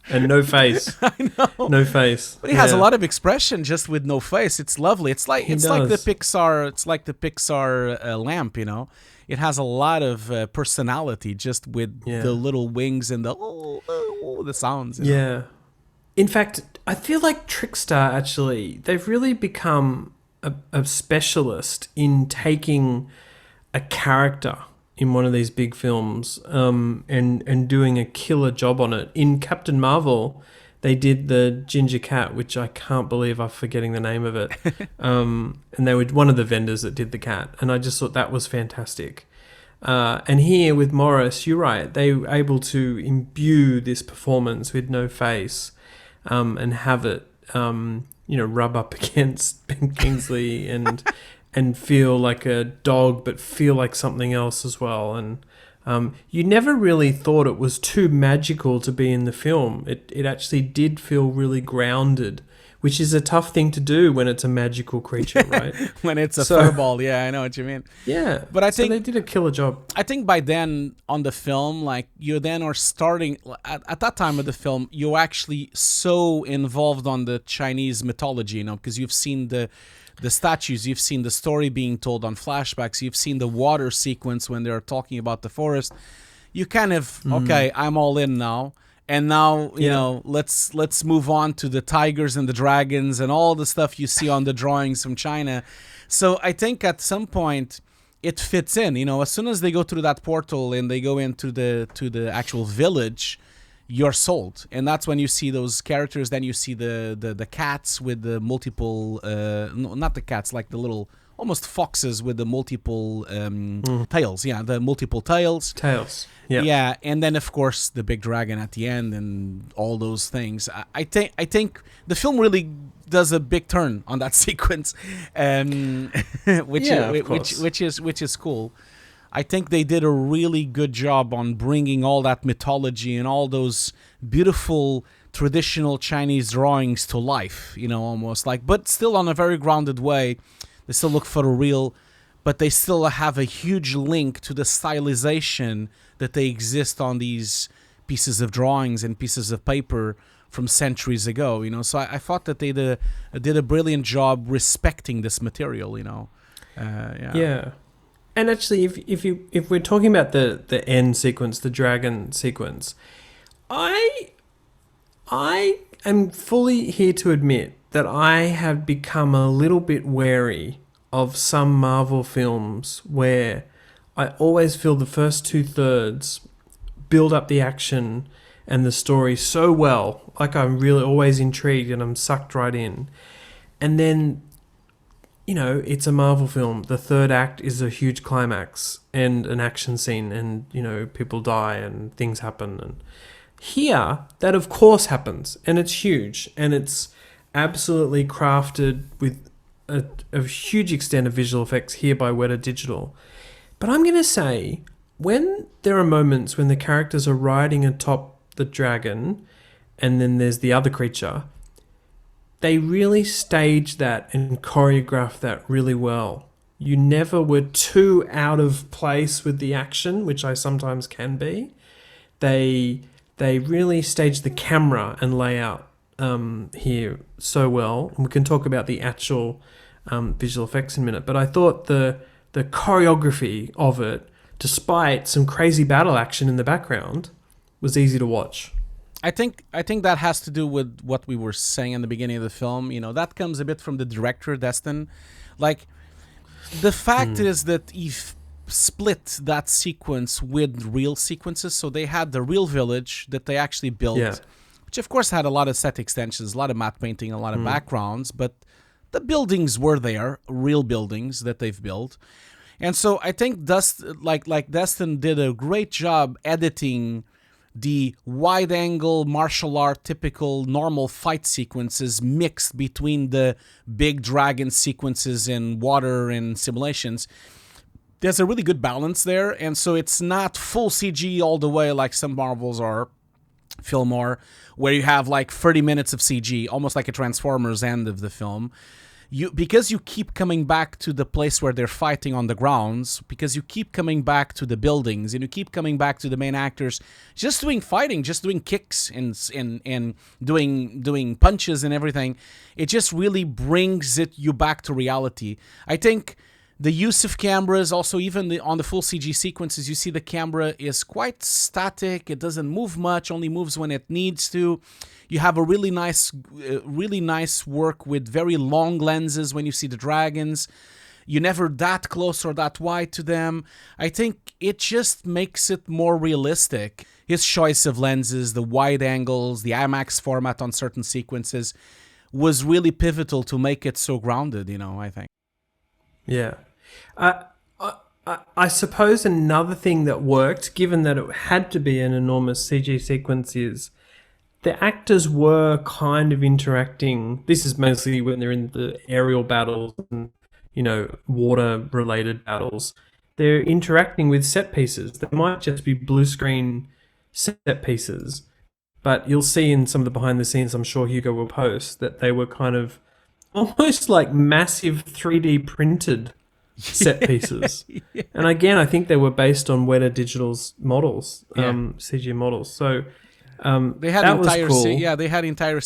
And no face. I know. No face. But he has a lot of expression just with no face. It's lovely. It's like the Pixar. It's like the Pixar lamp. It has a lot of personality just with the little wings and the sounds. Yeah. In fact, I feel like Trickstar, actually, they've really become a specialist in taking a character in one of these big films and doing a killer job on it. In Captain Marvel, they did the ginger cat, which I can't believe I'm forgetting the name of it. And they were one of the vendors that did the cat. And I just thought that was fantastic. And here with Morris, you're right. They were able to imbue this performance with no face and have it, rub up against Ben Kingsley and feel like a dog, but feel like something else as well. And you never really thought it was too magical to be in the film. It actually did feel really grounded, which is a tough thing to do when it's a magical creature, right? When it's a furball, I know what you mean. Yeah, but I think they did a killer job. I think by then on the film, like you then are starting at that time of the film, you're actually so involved on the Chinese mythology, because you've seen the statues, you've seen the story being told on flashbacks, you've seen the water sequence when they're talking about the forest. You kind of okay, I'm all in now. And now, let's move on to the tigers and the dragons and all the stuff you see on the drawings from China. So I think at some point it fits in. As soon as they go through that portal and they go into the actual village, you're sold. And that's when you see those characters. Then you see the cats with the multiple, not the cats, like the little almost foxes with the multiple tails. Yeah, the multiple tails. Yeah. Yeah, and then of course the big dragon at the end and all those things. I think the film really does a big turn on that sequence, which is cool. I think they did a really good job on bringing all that mythology and all those beautiful traditional Chinese drawings to life. Almost like, but still on a very grounded way. They still look photoreal, but they still have a huge link to the stylization that they exist on these pieces of drawings and pieces of paper from centuries ago. So I thought that they did a brilliant job respecting this material. Yeah. And actually, if we're talking about the end sequence, the dragon sequence, I am fully here to admit that I have become a little bit wary of some Marvel films where I always feel the first 2/3 build up the action and the story so well, like I'm really always intrigued and I'm sucked right in. And then, it's a Marvel film. The third act is a huge climax and an action scene and, people die and things happen. And here, that of course happens and it's huge and it's absolutely crafted with a huge extent of visual effects here by Weta Digital. But I'm going to say, when there are moments when the characters are riding atop the dragon and then there's the other creature, they really stage that and choreograph that really well. You never were too out of place with the action, which I sometimes can be. They they really staged the camera and layout here so well. And we can talk about the actual visual effects in a minute. But I thought the choreography of it, despite some crazy battle action in the background, was easy to watch. I think that has to do with what we were saying in the beginning of the film. You know, that comes a bit from the director, Destin. Like, the fact is that he split that sequence with real sequences. So they had the real village that they actually built, which of course had a lot of set extensions, a lot of matte painting, a lot of backgrounds, but the buildings were there, real buildings that they've built. And so I think Destin did a great job editing the wide-angle martial art typical normal fight sequences mixed between the big dragon sequences in water and simulations. There's a really good balance there, and so it's not full CG all the way like some Marvels or film are, where you have like 30 minutes of CG, almost like a Transformers end of the film. Because you keep coming back to the place where they're fighting on the grounds, because you keep coming back to the buildings, and you keep coming back to the main actors, just doing fighting, just doing kicks and doing punches and everything, it just really brings you back to reality. I think the use of cameras, also even on the full CG sequences, you see the camera is quite static. It doesn't move much, only moves when it needs to. You have a really nice work with very long lenses when you see the dragons. You're never that close or that wide to them. I think it just makes it more realistic. His choice of lenses, the wide angles, the IMAX format on certain sequences was really pivotal to make it so grounded, I think. Yeah. I suppose another thing that worked, given that it had to be an enormous CG sequence, is the actors were kind of interacting. This is mostly when they're in the aerial battles and, water-related battles. They're interacting with set pieces. They might just be blue screen set pieces, but you'll see in some of the behind the scenes, I'm sure Hugo will post, that they were kind of almost like massive 3D printed set pieces. Yeah. And again, I think they were based on Weta Digital's models, CG models. So they had that was cool. They had entire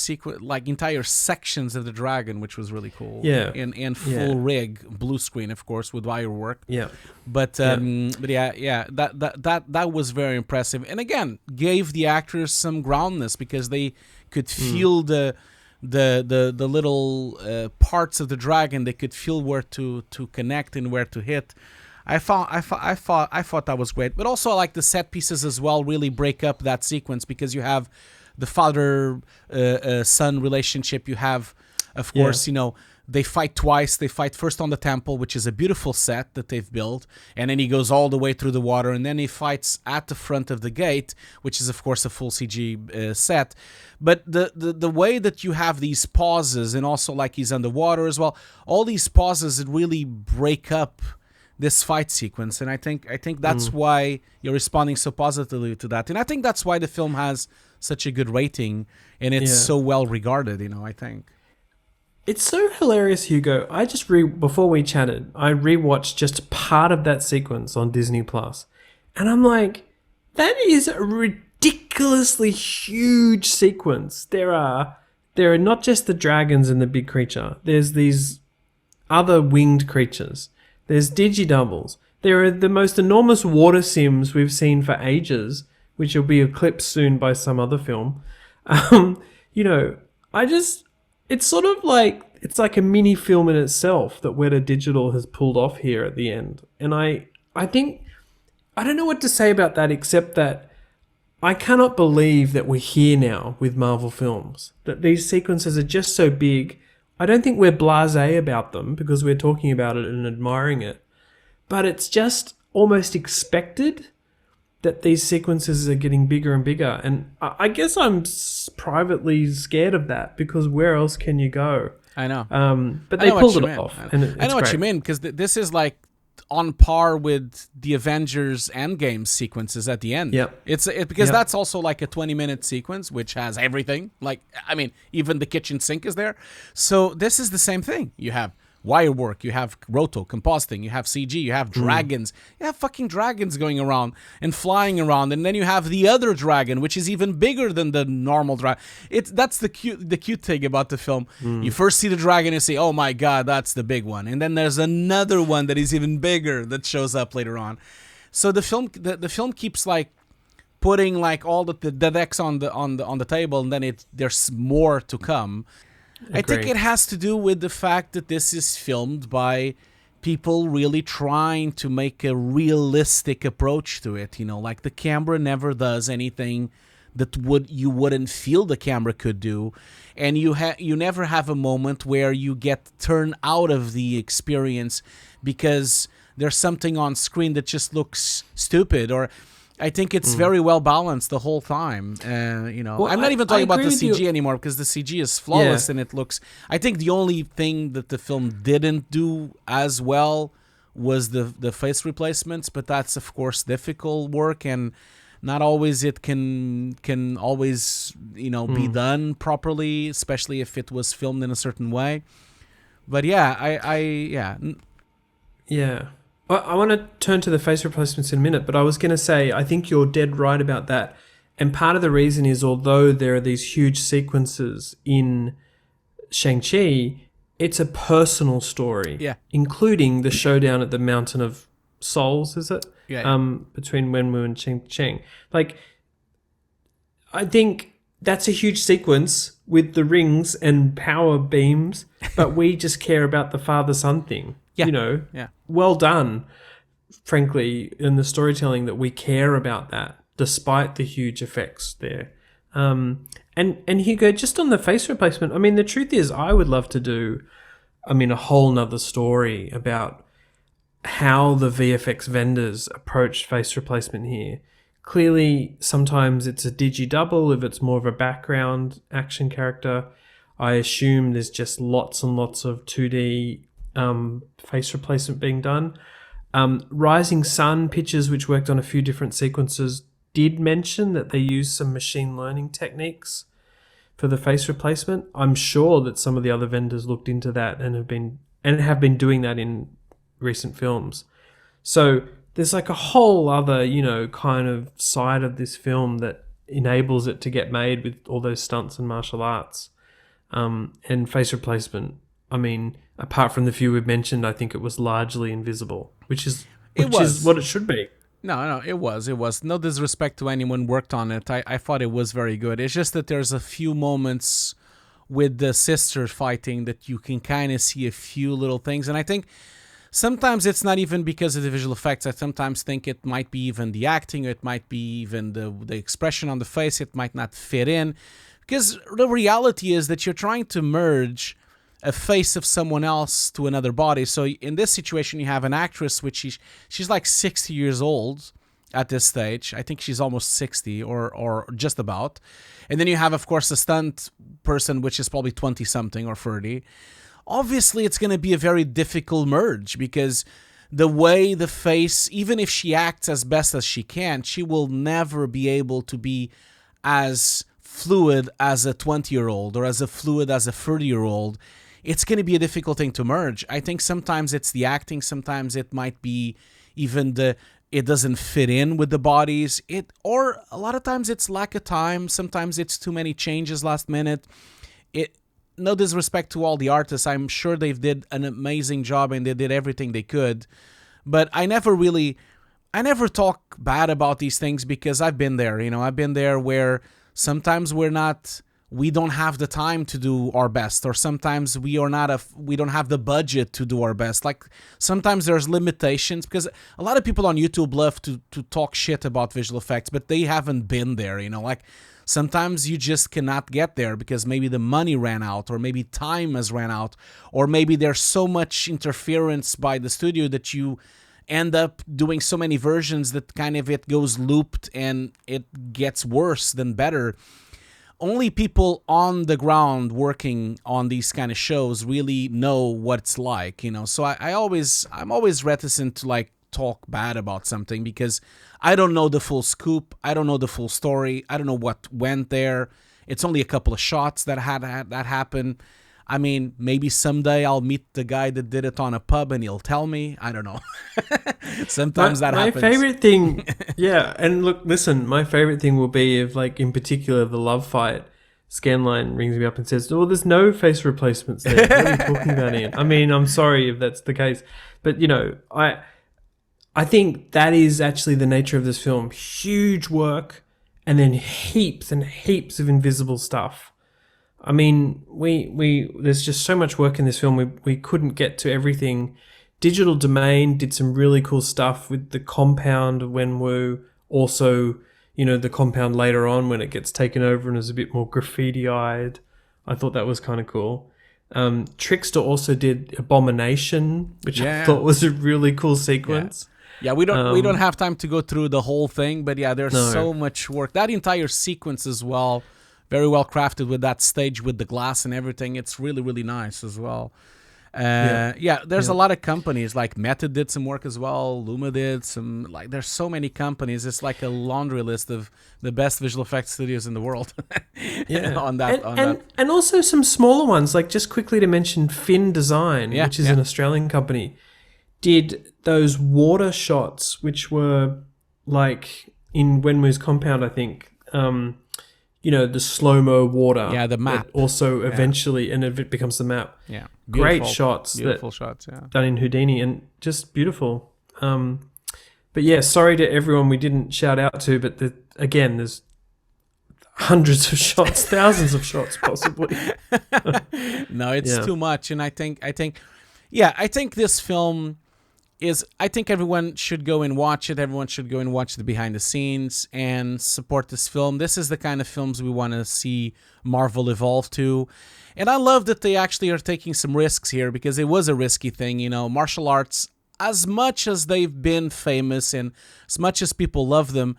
entire sections of the dragon, which was really cool. Yeah, and full rig, blue screen, of course, with wire work. Yeah, but that was very impressive, and again, gave the actors some groundness because they could feel the little parts of the dragon. They could feel where to connect and where to hit. I thought that was great, but also I like the set pieces as well. Really break up that sequence because you have the father son relationship. You have, of course, they fight twice. They fight first on the temple, which is a beautiful set that they've built, and then he goes all the way through the water, and then he fights at the front of the gate, which is of course a full CG set. But the way that you have these pauses, and also like he's underwater as well, all these pauses that really break up this fight sequence, and I think that's why you're responding so positively to that, and I think that's why the film has such a good rating and it's so well regarded. I think it's so hilarious, Hugo. I just before we chatted, I rewatched just part of that sequence on Disney Plus, and I'm like, that is a ridiculously huge sequence. There are not just the dragons and the big creature. There's these other winged creatures. There's digidoubles. There are the most enormous water sims we've seen for ages, which will be eclipsed soon by some other film. It's sort of like, it's like a mini film in itself that Weta Digital has pulled off here at the end. And I think, I don't know what to say about that, except that I cannot believe that we're here now with Marvel films, that these sequences are just so big. I don't think we're blasé about them because we're talking about it and admiring it, but it's just almost expected that these sequences are getting bigger and bigger. And I guess I'm privately scared of that because where else can you go? I know. But they pulled it off. I know what you mean, because this is like on par with the Avengers Endgame sequences at the end. Yep. Because that's also like a 20-minute sequence, which has everything. Like, I mean, even the kitchen sink is there. So this is the same thing. You have wire work, you have roto, compositing, you have CG, you have dragons. You have fucking dragons going around and flying around, and then you have the other dragon, which is even bigger than the normal dragon. That's the cute thing about the film. You first see the dragon and say, "Oh my god, that's the big one," and then there's another one that is even bigger that shows up later on. So the film keeps like putting like all the decks on the table, and then there's more to come. I think it has to do with the fact that this is filmed by people really trying to make a realistic approach to it. Like the camera never does anything that you wouldn't feel the camera could do, and you never have a moment where you get turned out of the experience because there's something on screen that just looks stupid. Or I think it's very well balanced the whole time. Well, I'm not even talking about the CG anymore, because the CG is flawless and it looks. I think the only thing that the film didn't do as well was the face replacements, but that's of course difficult work, and not always it can always be done properly, especially if it was filmed in a certain way. But yeah. Well, I want to turn to the face replacements in a minute, but I was going to say, I think you're dead right about that. And part of the reason is, although there are these huge sequences in Shang-Chi, it's a personal story, including the showdown at the Mountain of Souls, is it? Between Wenwu and Ching. Like, I think that's a huge sequence with the rings and power beams, but we just care about the father-son thing. Well done, frankly, in the storytelling, that we care about that, despite the huge effects there. And Hugo, just on the face replacement, I mean, the truth is, I would love to do, a whole nother story about how the VFX vendors approach face replacement here. Clearly, sometimes it's a digi-double if it's more of a background action character. I assume there's just lots and lots of 2D face replacement being done. Rising Sun Pictures, which worked on a few different sequences, did mention that they used some machine learning techniques for the face replacement. I'm sure that some of the other vendors looked into that and have been doing that in recent films. So there's like a whole other, kind of side of this film that enables it to get made with all those stunts and martial arts. And face replacement, apart from the few we've mentioned, I think it was largely invisible, which is what it should be. No, it was. No disrespect to anyone worked on it. I thought it was very good. It's just that there's a few moments with the sister fighting that you can kind of see a few little things. And I think sometimes it's not even because of the visual effects. I sometimes think it might be even the acting, or it might be even the expression on the face. It might not fit in. Because the reality is that you're trying to merge a face of someone else to another body. So in this situation, you have an actress, which she's like 60 years old at this stage. I think she's almost 60 or just about. And then you have, of course, a stunt person, which is probably 20-something or 30. Obviously, it's going to be a very difficult merge, because the way the face, even if she acts as best as she can, she will never be able to be as fluid as a 20-year-old or as fluid as a 30-year-old. It's going to be a difficult thing to merge. I think sometimes it's the acting, sometimes it might be even it doesn't fit in with the bodies. Or a lot of times it's lack of time. Sometimes it's too many changes last minute. No disrespect to all the artists. I'm sure they did an amazing job and they did everything they could. But I never talk bad about these things, because I've been there. I've been there where sometimes we don't have the time to do our best, or sometimes we don't have the budget to do our best. Like, sometimes there's limitations, because a lot of people on YouTube love to talk shit about visual effects, but they haven't been there, like sometimes you just cannot get there because maybe the money ran out, or maybe time has ran out, or maybe there's so much interference by the studio that you end up doing so many versions that kind of it goes looped and it gets worse than better. Only people on the ground working on these kind of shows really know what it's like, So I'm always reticent to like talk bad about something, because I don't know the full scoop. I don't know the full story. I don't know what went there. It's only a couple of shots that had happen. I mean, maybe someday I'll meet the guy that did it on a pub and he'll tell me. I don't know. Sometimes that happens. My favorite thing, yeah, and look, listen, my favorite thing will be if, like, in particular, the love fight, Scanline rings me up and says, "Oh, there's no face replacements there. What are you talking about, Ian?" I mean, I'm sorry if that's the case, but, you know, I think that is actually the nature of this film. Huge work and then heaps and heaps of invisible stuff. I mean, there's just so much work in this film. We couldn't get to everything. Digital Domain did some really cool stuff with the compound of Wenwu. Also, you know, the compound later on when it gets taken over and is a bit more graffiti-eyed. I thought that was kind of cool. Trickster also did Abomination, which I thought was a really cool sequence. Yeah, we don't have time to go through the whole thing, but yeah, there's so much work. That entire sequence as well, very well crafted with that stage with the glass and everything. It's really, really nice as well. There's a lot of companies, like Meta did some work as well. Luma did some, like, there's so many companies. It's like a laundry list of the best visual effects studios in the world. And also some smaller ones, like, just quickly to mention Fin Design, which is an Australian company, did those water shots, which were like in Wenwu's compound, I think. You know, the slow-mo water. Yeah, the map. Also eventually, and it becomes the map. Yeah. Great shots. Beautiful shots, yeah. Done in Houdini and just beautiful. But yeah, sorry to everyone we didn't shout out to, but again, there's hundreds of shots, thousands of shots possibly. No, it's too much. And I think this film I think everyone should go and watch it. Everyone should go and watch the behind the scenes and support this film. This is the kind of films we want to see Marvel evolve to. And I love that they actually are taking some risks here, because it was a risky thing. You know, martial arts, as much as they've been famous and as much as people love them,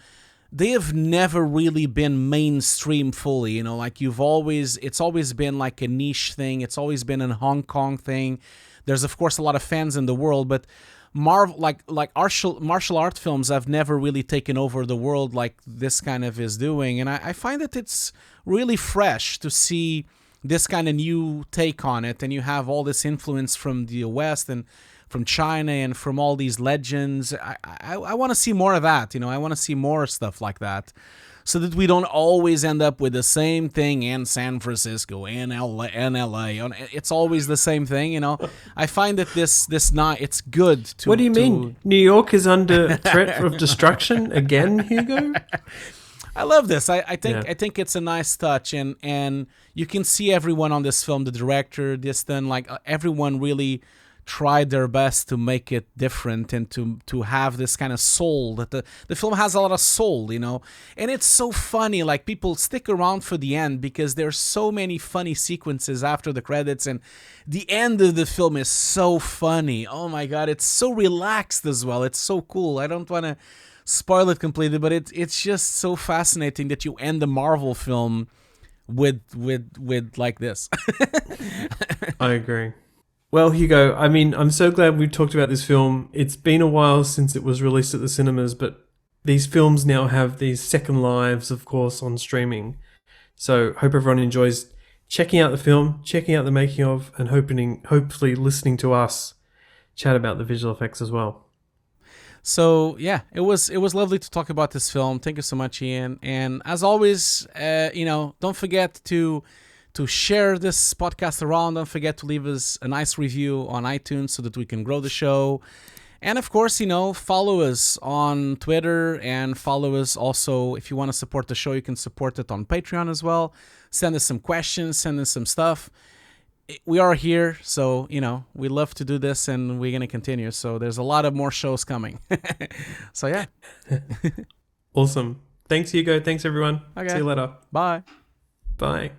they have never really been mainstream fully. You know, like it's always been like a niche thing. It's always been a Hong Kong thing. There's, of course, a lot of fans in the world, but martial art films have never really taken over the world like this kind of is doing. And I find that it's really fresh to see this kind of new take on it. And you have all this influence from the West and from China and from all these legends. I want to see more of that. You know, I want to see more stuff like that, so that we don't always end up with the same thing in San Francisco, in LA. It's always the same thing, you know. I find that it's good to... What do you mean? New York is under threat of destruction again, Hugo? I love this. I think it's a nice touch, and you can see everyone on this film, the director, Destin, like everyone really tried their best to make it different and to have this kind of soul, that the film has a lot of soul, you know. And it's so funny, like, people stick around for the end because there's so many funny sequences after the credits, and the end of the film is so funny. Oh my god, it's so relaxed as well. It's so cool. I don't want to spoil it completely, but it's just so fascinating that you end the Marvel film with like this. I agree. Well, Hugo, I mean, I'm so glad we've talked about this film. It's been a while since it was released at the cinemas, but these films now have these second lives, of course, on streaming. So hope everyone enjoys checking out the film, checking out the making of, and hopefully listening to us chat about the visual effects as well. So yeah, it was lovely to talk about this film. Thank you so much, Ian. And as always, don't forget to share this podcast around. Don't forget to leave us a nice review on iTunes so that we can grow the show. And of course, follow us on Twitter, and follow us also, if you want to support the show, you can support it on Patreon as well. Send us some questions, send us some stuff. We are here, so, we love to do this, and we're going to continue. So there's a lot of more shows coming. So yeah. Awesome. Thanks, Hugo. Thanks, everyone. Okay. See you later. Bye. Bye.